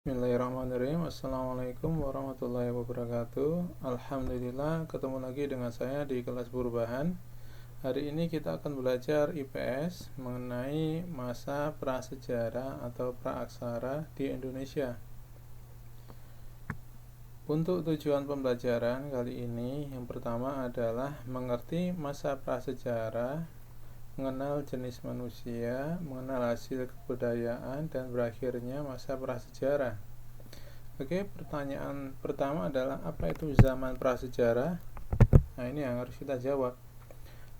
Bismillahirrahmanirrahim. Assalamualaikum warahmatullahi wabarakatuh. Alhamdulillah, ketemu lagi dengan saya di kelas perubahan. Hari ini kita akan belajar IPS mengenai masa prasejarah atau praaksara di Indonesia. Untuk tujuan pembelajaran kali ini, yang pertama adalah mengerti masa prasejarah, mengenal jenis manusia, mengenal hasil kebudayaan, dan berakhirnya masa prasejarah. Oke, pertanyaan pertama adalah apa itu zaman prasejarah? Nah, ini yang harus kita jawab.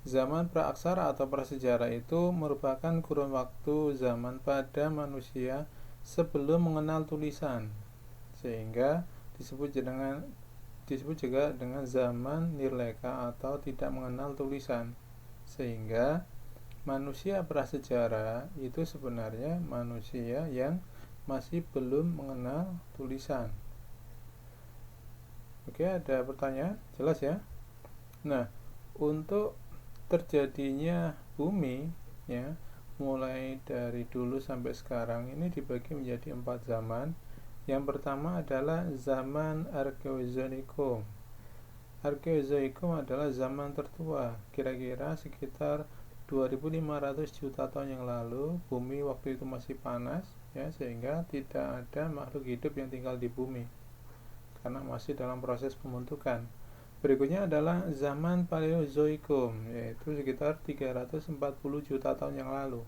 Zaman praaksara atau prasejarah itu merupakan kurun waktu zaman pada manusia sebelum mengenal tulisan, sehingga disebut juga dengan zaman nirleka atau tidak mengenal tulisan. Sehingga manusia prasejarah itu sebenarnya manusia yang masih belum mengenal tulisan. Oke, ada pertanyaan? Jelas ya? Nah, untuk terjadinya bumi ya, mulai dari dulu sampai sekarang ini dibagi menjadi 4 zaman. Yang pertama adalah zaman Arkeozoikum. Arkeozoikum adalah zaman tertua, kira-kira sekitar 2500 juta tahun yang lalu. Bumi waktu itu masih panas ya, sehingga tidak ada makhluk hidup yang tinggal di bumi karena masih dalam proses pembentukan. Berikutnya adalah zaman Paleozoikum, yaitu sekitar 340 juta tahun yang lalu.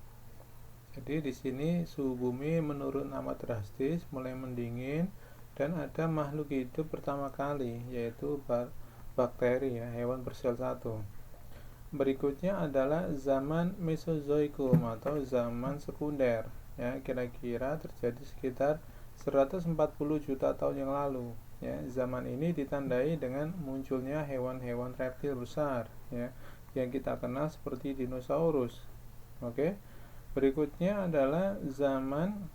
Jadi di sini suhu bumi menurun amat drastis, mulai mendingin, dan ada makhluk hidup pertama kali, yaitu bakteri ya, hewan bersel satu. Berikutnya adalah zaman Mesozoikum atau zaman sekunder ya, kira-kira terjadi sekitar 140 juta tahun yang lalu ya. Zaman ini ditandai dengan munculnya hewan-hewan reptil besar ya, yang kita kenal seperti dinosaurus. Oke. Berikutnya adalah zaman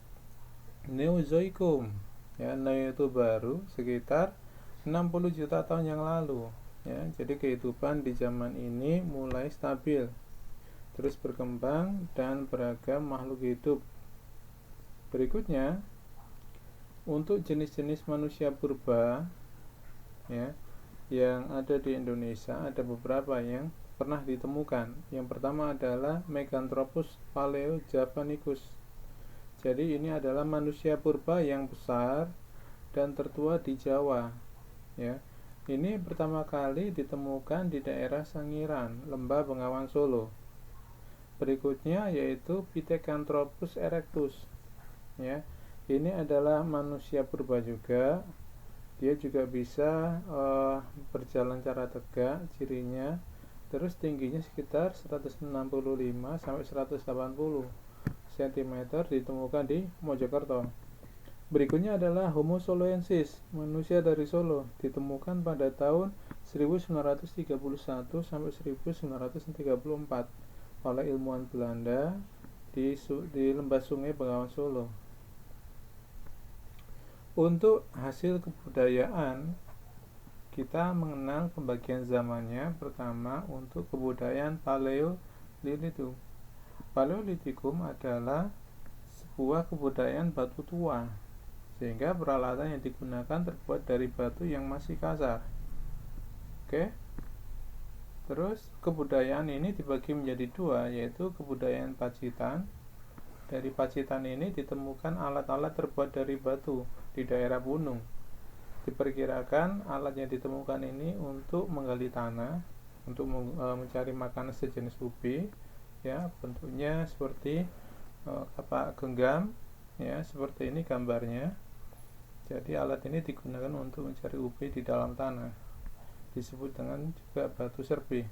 Neozoikum ya, Neo itu baru, sekitar 60 juta tahun yang lalu ya. Jadi kehidupan di zaman ini mulai stabil, terus berkembang dan beragam makhluk hidup. Berikutnya, untuk jenis-jenis manusia purba ya, yang ada di Indonesia, ada beberapa yang pernah ditemukan. Yang pertama adalah Meganthropus paleojavanicus. Jadi ini adalah manusia purba yang besar dan tertua di Jawa ya. Ini pertama kali ditemukan di daerah Sangiran, Lembah Bengawan Solo. Berikutnya yaitu Pithecanthropus erectus ya. Ini adalah manusia purba juga. Dia juga bisa berjalan secara tegak, cirinya. Terus tingginya sekitar 165 sampai 180 cm, ditemukan di Mojokerto. Berikutnya adalah Homo soloensis, manusia dari Solo, ditemukan pada tahun 1931 sampai 1934 oleh ilmuwan Belanda di lembah sungai Bengawan Solo. Untuk hasil kebudayaan, kita mengenal pembagian zamannya. Pertama, untuk kebudayaan Paleolitikum. Paleolitikum adalah sebuah kebudayaan batu tua, sehingga peralatan yang digunakan terbuat dari batu yang masih kasar. Oke. Terus kebudayaan ini dibagi menjadi dua, yaitu kebudayaan Pacitan. Dari Pacitan ini ditemukan alat-alat terbuat dari batu di daerah gunung. Diperkirakan alat yang ditemukan ini untuk menggali tanah, untuk mencari makanan sejenis ubi ya, bentuknya seperti kapak genggam ya, seperti ini gambarnya. Jadi alat ini digunakan untuk mencari ubi di dalam tanah, disebut dengan juga batu serpi.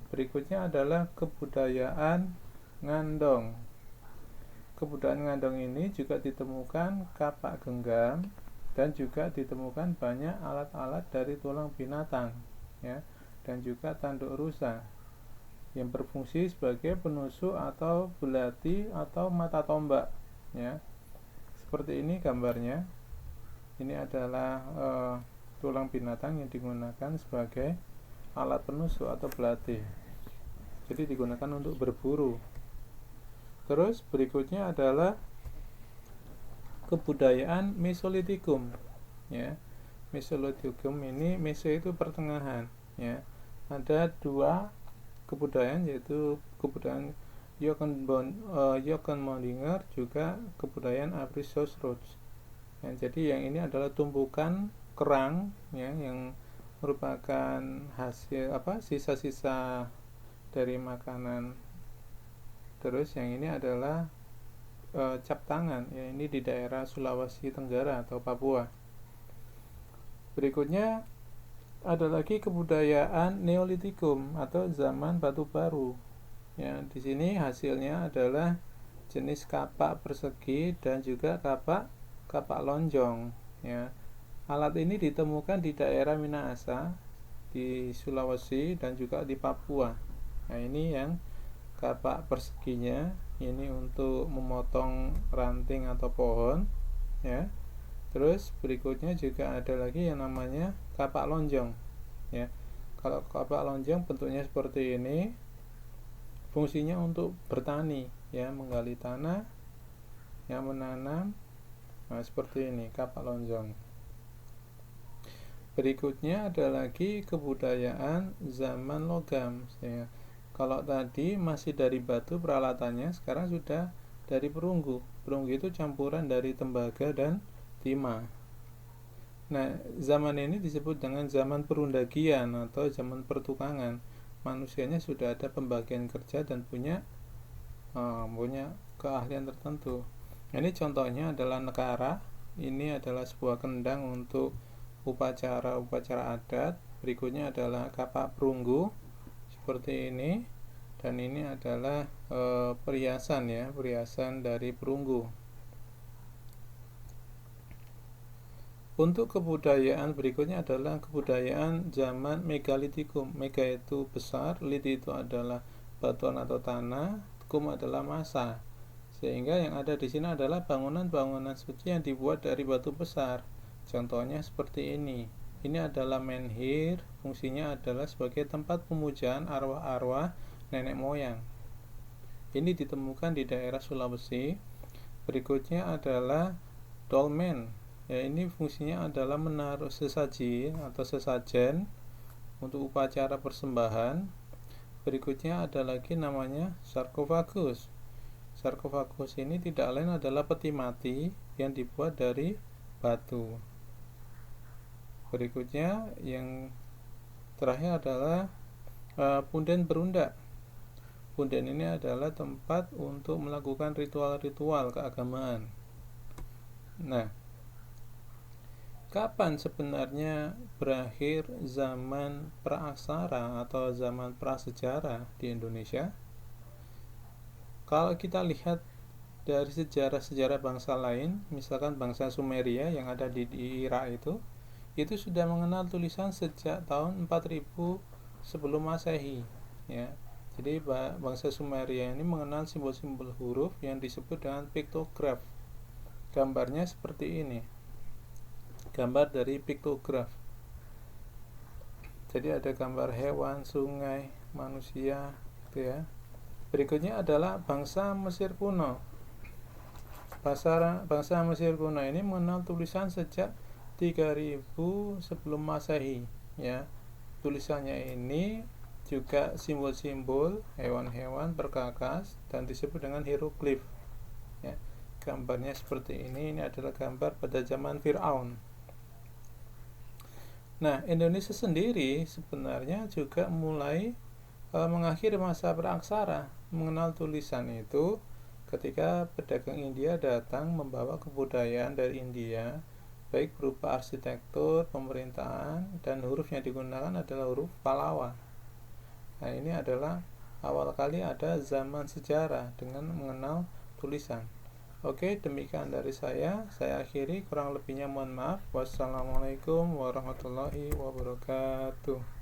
Berikutnya adalah kebudayaan Ngandong. Kebudayaan Ngandong ini juga ditemukan kapak genggam dan juga ditemukan banyak alat-alat dari tulang binatang ya, dan juga tanduk rusa yang berfungsi sebagai penusuk atau belati atau mata tombak ya. Seperti ini gambarnya. Ini adalah tulang binatang yang digunakan sebagai alat penusuk atau belati. Jadi digunakan untuk berburu. Terus berikutnya adalah kebudayaan Mesolitikum, ya. Mesolitikum ini, meso itu pertengahan, ya. Ada dua kebudayaan, yaitu kebudayaan Jokkonmondinger, juga kebudayaan Abruzos. Ya, jadi yang ini adalah tumpukan kerang, ya, yang merupakan hasil sisa-sisa dari makanan. Terus yang ini adalah cap tangan, ya, ini di daerah Sulawesi Tenggara atau Papua. Berikutnya ada lagi kebudayaan Neolitikum atau zaman batu baru. Ya, di sini hasilnya adalah jenis kapak persegi dan juga kapak lonjong. Ya, alat ini ditemukan di daerah Minahasa, di Sulawesi dan juga di Papua. Nah, ini yang kapak perseginya, ini untuk memotong ranting atau pohon, ya. Terus berikutnya juga ada lagi yang namanya kapak lonjong, ya. Kalau kapak lonjong bentuknya seperti ini, fungsinya untuk bertani, ya, menggali tanah, yang menanam. Nah, seperti ini kapak lonjong. Berikutnya ada lagi kebudayaan zaman logam, ya. Kalau tadi masih dari batu peralatannya, sekarang sudah dari perunggu. Perunggu itu campuran dari tembaga dan timah. Nah, zaman ini disebut dengan zaman perundagian atau zaman pertukangan. Manusianya sudah ada pembagian kerja dan punya keahlian tertentu. Ini contohnya adalah nekara. Ini adalah sebuah kendang untuk upacara adat. Berikutnya adalah kapak perunggu seperti ini, dan ini adalah perhiasan, ya, perhiasan dari perunggu. Untuk kebudayaan berikutnya adalah kebudayaan zaman Megalitikum. Mega itu besar, lit itu adalah batuan atau tanah, kum adalah massa. Sehingga yang ada di sini adalah bangunan-bangunan suci yang dibuat dari batu besar. Contohnya seperti ini. Ini adalah menhir, fungsinya adalah sebagai tempat pemujaan arwah-arwah nenek moyang. Ini ditemukan di daerah Sulawesi. Berikutnya adalah dolmen. Ya, ini fungsinya adalah menaruh sesaji atau sesajen untuk upacara persembahan. Berikutnya ada lagi namanya sarkofagus. Sarkofagus ini tidak lain adalah peti mati yang dibuat dari batu. Berikutnya yang terakhir adalah punden berundak. Punden ini adalah tempat untuk melakukan ritual-ritual keagamaan. Nah, kapan sebenarnya berakhir zaman praaksara atau zaman prasejarah di Indonesia? Kalau kita lihat dari sejarah-sejarah bangsa lain, misalkan bangsa Sumeria yang ada di Irak itu sudah mengenal tulisan sejak tahun 4000 sebelum Masehi, ya. Jadi bangsa Sumeria ini mengenal simbol-simbol huruf yang disebut dengan piktograf. Gambarnya seperti ini. Gambar dari piktograf. Jadi ada gambar hewan, sungai, manusia, gitu ya. Berikutnya adalah bangsa Mesir kuno. Bangsa Mesir kuno ini mengenal tulisan sejak 3000 sebelum Masehi, ya. Tulisannya ini juga simbol-simbol hewan-hewan perkakas dan disebut dengan hieroglif, ya. Gambarnya seperti ini. Ini adalah gambar pada zaman Fir'aun. Nah, Indonesia sendiri sebenarnya juga mulai mengakhiri masa praaksara, mengenal tulisan itu ketika pedagang India datang membawa kebudayaan dari India, baik berupa arsitektur, pemerintahan, dan huruf yang digunakan adalah huruf Pallawa. Nah, ini adalah awal kali ada zaman sejarah dengan mengenal tulisan. Oke, demikian dari saya akhiri, kurang lebihnya mohon maaf. Wassalamualaikum warahmatullahi wabarakatuh.